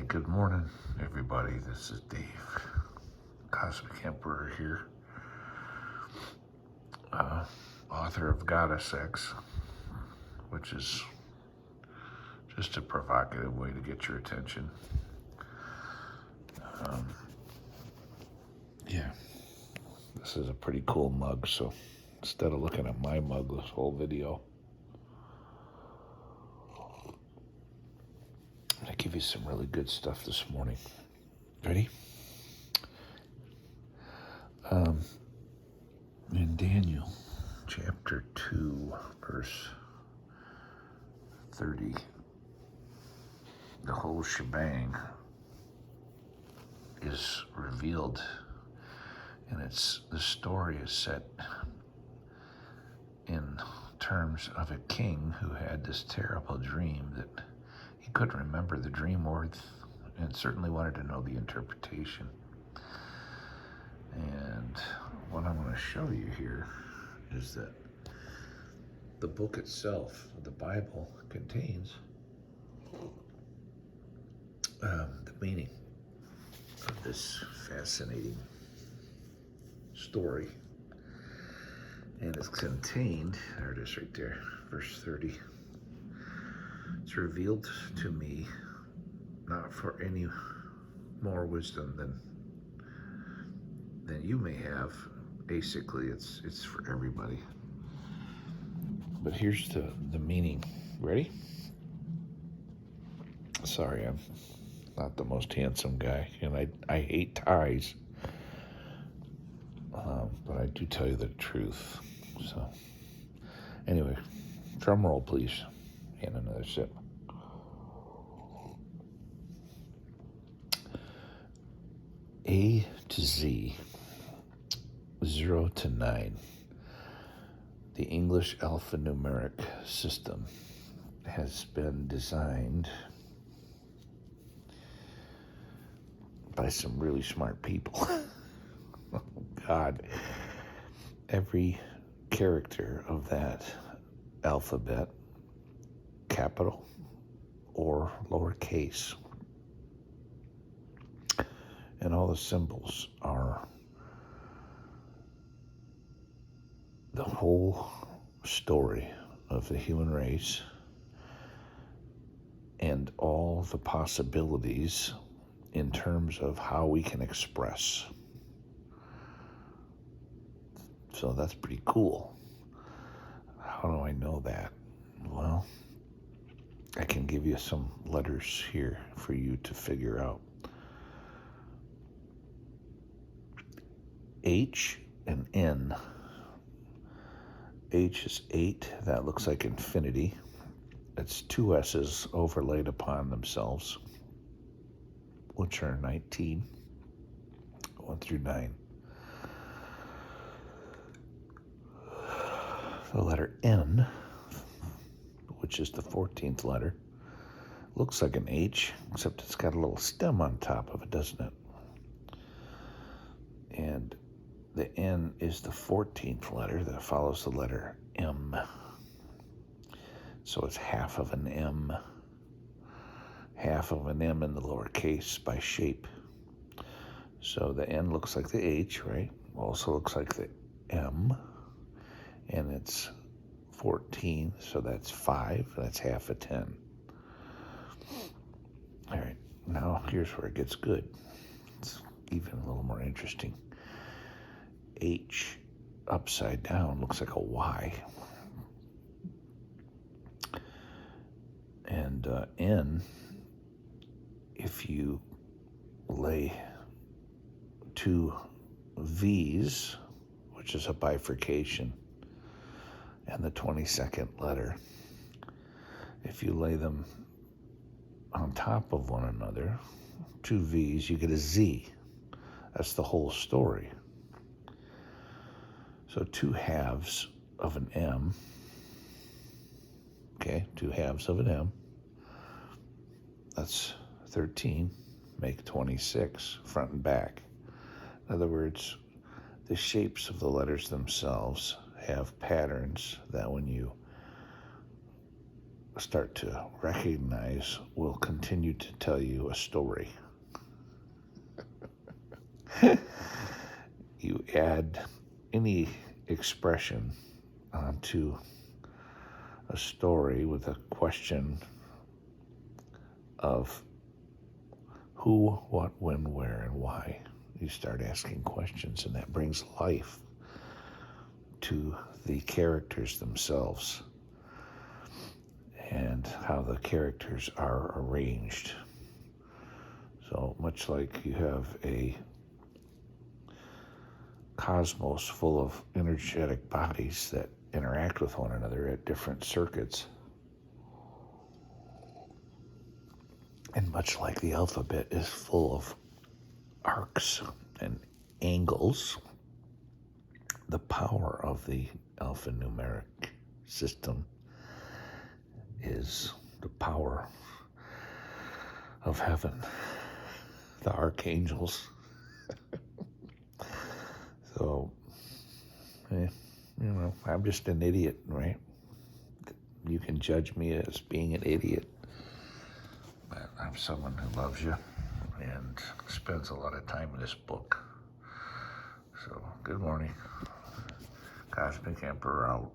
Good morning, everybody. This is Dave, Cosmic Emperor here, author of Goddess Sex, which is just a provocative way to get your attention. This is a pretty cool mug, so instead of looking at my mug this whole video, I'm going to give you some really good stuff this morning. Ready? In Daniel chapter 2, verse 30, the whole shebang is revealed, and the story is set in terms of a king who had this terrible dream that he couldn't remember the dream words and certainly wanted to know the interpretation. And what I'm going to show you here is that the book itself, the Bible, contains the meaning of this fascinating story. And it's contained, there it is right there, verse 30. It's revealed to me not for any more wisdom than you may have. Basically, it's for everybody. But here's the meaning. Ready? Sorry, I'm not the most handsome guy, and I hate ties. But I do tell you the truth. So, anyway, drum roll, please. And another sip. A to Z, 0 to 9. The English alphanumeric system has been designed by some really smart people. Oh, God. Every character of that alphabet, capital or lowercase, and all the symbols are the whole story of the human race and all the possibilities in terms of how we can express. So that's pretty cool. How do I know that? Well, I can give you some letters here for you to figure out. H and N. H is 8. That looks like infinity. It's 2 S's overlaid upon themselves, which are 19, 1 through 9. The letter N, which is the 14th letter, looks like an H, except it's got a little stem on top of it, doesn't it? And the N is the 14th letter that follows the letter M. So it's half of an M. Half of an M in the lowercase by shape. So the N looks like the H, right? Also looks like the M. And it's 14, so that's 5. That's half a 10. All right, now here's where it gets good. It's even a little more interesting. H upside down looks like a Y. And N, if you lay 2 V's, which is a bifurcation, and the 22nd letter, if you lay them on top of one another, 2 V's, you get a Z. That's the whole story. So 2 halves of an M, okay, 2 halves of an M, that's 13, make 26, front and back. In other words, the shapes of the letters themselves have patterns that when you start to recognize will continue to tell you a story. You add any expression onto a story with a question of who, what, when, where, and why. You start asking questions, and that brings life to the characters themselves and how the characters are arranged. So much like you have a cosmos full of energetic bodies that interact with one another at different circuits, and much like the alphabet is full of arcs and angles, the power of the alphanumeric system is the power of heaven, the archangels. So, I'm just an idiot, right? You can judge me as being an idiot, but I'm someone who loves you and spends a lot of time in this book. So, good morning. Cosmic Emperor out.